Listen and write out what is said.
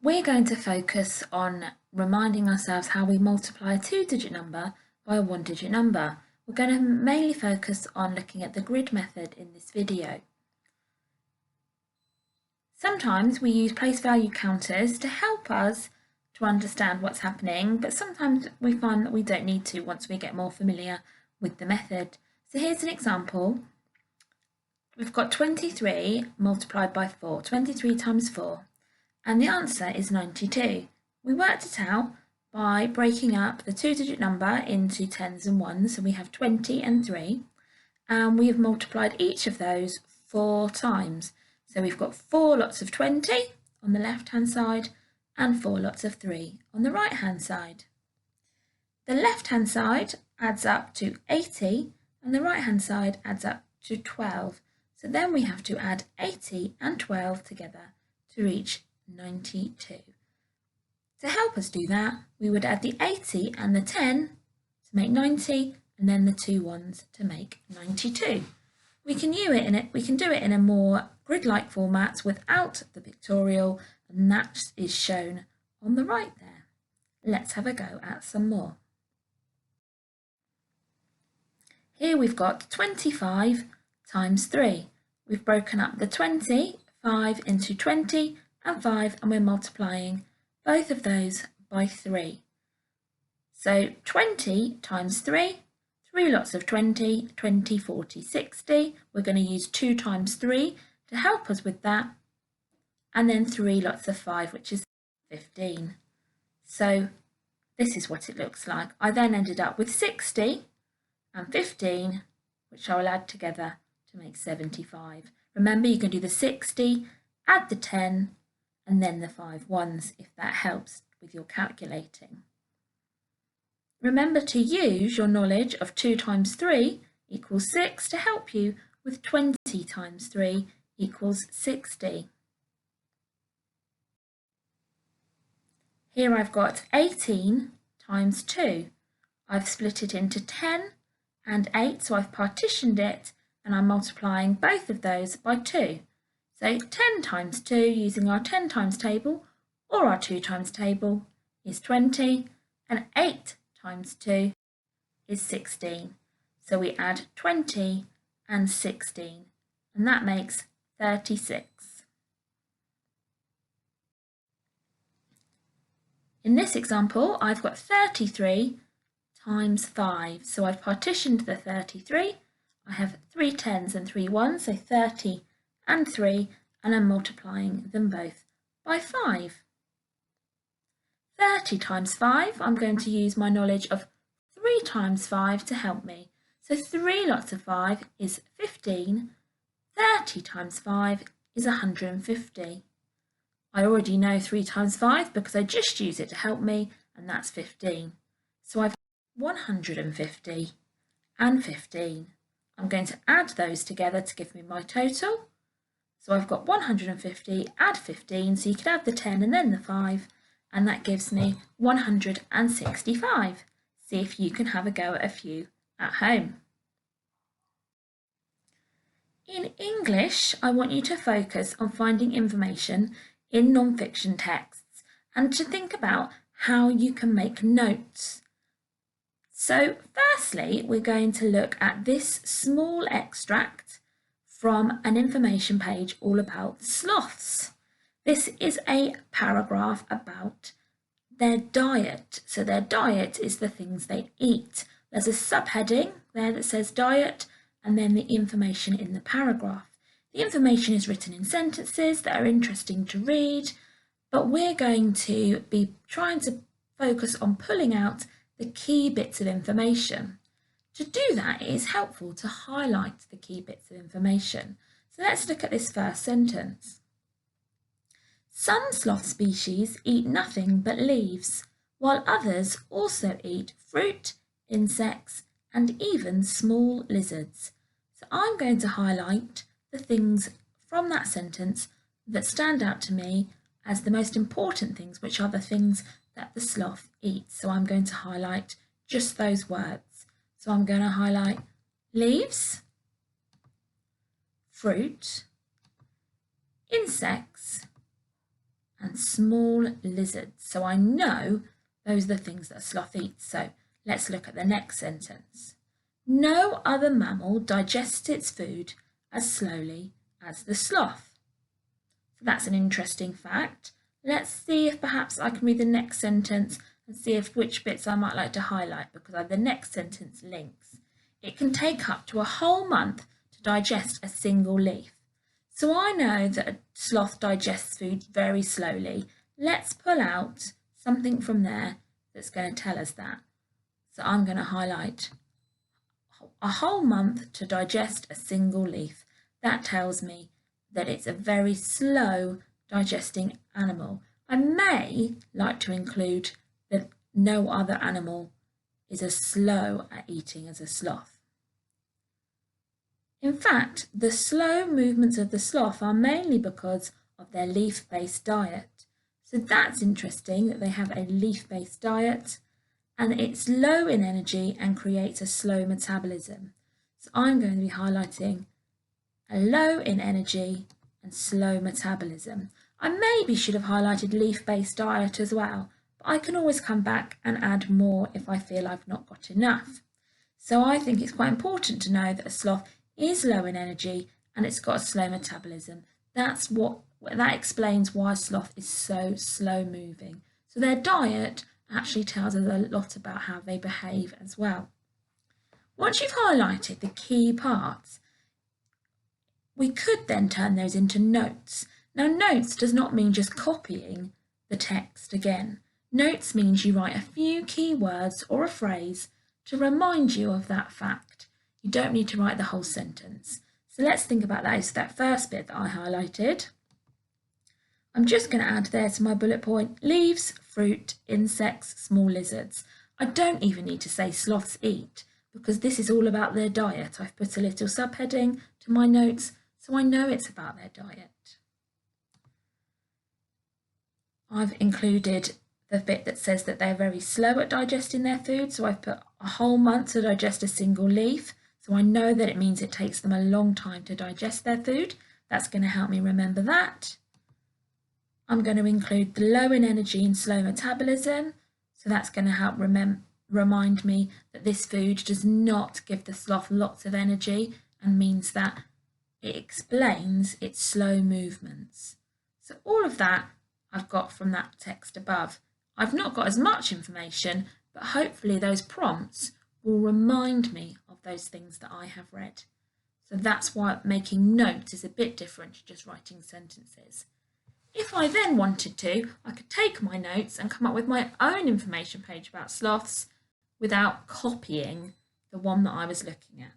We're going to focus on reminding ourselves how we multiply a two-digit number by a one-digit number. We're going to mainly focus on looking at the grid method in this video. Sometimes we use place value counters to help us to understand what's happening, but sometimes we find that we don't need to once we get more familiar with the method. So here's an example. We've got 23 multiplied by 4, 23 times 4. And the answer is 92. We worked it out by breaking up the two-digit number into tens and ones, so we have 20 and 3, and we have multiplied each of those 4 times. So we've got 4 lots of 20 on the left-hand side and 4 lots of 3 on the right-hand side. The left-hand side adds up to 80 and the right-hand side adds up to 12. So then we have to add 80 and 12 together to reach 92. To help us do that, we would add the 80 and the 10 to make 90, and then the 2 ones to make 92. We can do it in a more grid-like format without the pictorial, and that is shown on the right there. Let's have a go at some more. Here we've got 25 times 3. We've broken up the 25 into 20 and 5, and we're multiplying both of those by 3. So 20 times 3, 3 lots of 20, 20, 40, 60. We're going to use 2 times 3 to help us with that, and then 3 lots of 5, which is 15. So this is what it looks like. I then ended up with 60 and 15, which I will add together to make 75. Remember, you can do the 60, add the 10, and then the 5 ones, if that helps with your calculating. Remember to use your knowledge of 2 times 3 equals 6 to help you with 20 times 3 equals 60. Here I've got 18 times 2. I've split it into 10 and 8, so I've partitioned it, and I'm multiplying both of those by 2. So 10 times 2 using our 10 times table or our 2 times table is 20, and 8 times 2 is 16. So we add 20 and 16, and that makes 36. In this example, I've got 33 times 5. So I've partitioned the 33. I have 3 tens and 3 ones, so 30 and 3, and I'm multiplying them both by 5. 30 times 5, I'm going to use my knowledge of 3 times 5 to help me. So 3 lots of 5 is 15. 30 times 5 is 150. I already know 3 times 5 because I just use it to help me, and that's 15. So I've 150 and 15. I'm going to add those together to give me my total. So I've got 150, add 15, so you can add the 10 and then the 5, and that gives me 165. See if you can have a go at a few at home. In English, I want you to focus on finding information in non-fiction texts and to think about how you can make notes. So firstly, we're going to look at this small extract from an information page all about sloths. This is a paragraph about their diet. So their diet is the things they eat. There's a subheading there that says diet, and then the information in the paragraph. The information is written in sentences that are interesting to read, but we're going to be trying to focus on pulling out the key bits of information. To do that, it is helpful to highlight the key bits of information. So let's look at this first sentence. Some sloth species eat nothing but leaves, while others also eat fruit, insects, and even small lizards. So I'm going to highlight the things from that sentence that stand out to me as the most important things, which are the things that the sloth eats. So I'm going to highlight just those words. So I'm going to highlight leaves, fruit, insects, and and small lizards. So I know those are the things that a sloth eats. So let's look at the next sentence. No other mammal digests its food as slowly as the sloth. So that's an interesting fact. Let's see if perhaps I can read the next sentence and see if which bits I might like to highlight, because the next sentence links. It can take up to a whole month to digest a single leaf. So I know that a sloth digests food very slowly. Let's pull out something from there that's going to tell us that. So I'm going to highlight a whole month to digest a single leaf. That tells me that it's a very slow digesting animal. I may like to include that no other animal is as slow at eating as a sloth. In fact, the slow movements of the sloth are mainly because of their leaf-based diet. So that's interesting that they have a leaf-based diet, and it's low in energy and creates a slow metabolism. So I'm going to be highlighting a low in energy and slow metabolism. I maybe should have highlighted leaf-based diet as well, but I can always come back and add more if I feel I've not got enough. So I think it's quite important to know that a sloth is low in energy and it's got a slow metabolism. That explains why sloth is so slow moving. So their diet actually tells us a lot about how they behave as well. Once you've highlighted the key parts, we could then turn those into notes. Now, notes does not mean just copying the text again. Notes means you write a few key words or a phrase to remind you of that fact. You don't need to write the whole sentence. So let's think about that. So that first bit that I highlighted, I'm just going to add there to my bullet point, leaves, fruit, insects, small lizards. I don't even need to say sloths eat, because this is all about their diet. I've put a little subheading to my notes, so I know it's about their diet. I've included the bit that says that they're very slow at digesting their food, so I've put a whole month to digest a single leaf. So I know that it means it takes them a long time to digest their food. That's going to help me remember that. I'm going to include the low in energy and slow metabolism. So that's going to help remind me that this food does not give the sloth lots of energy and means that it explains its slow movements. So all of that I've got from that text above. I've not got as much information, but hopefully those prompts will remind me of those things that I have read. So that's why making notes is a bit different to just writing sentences. If I then wanted to, I could take my notes and come up with my own information page about sloths without copying the one that I was looking at.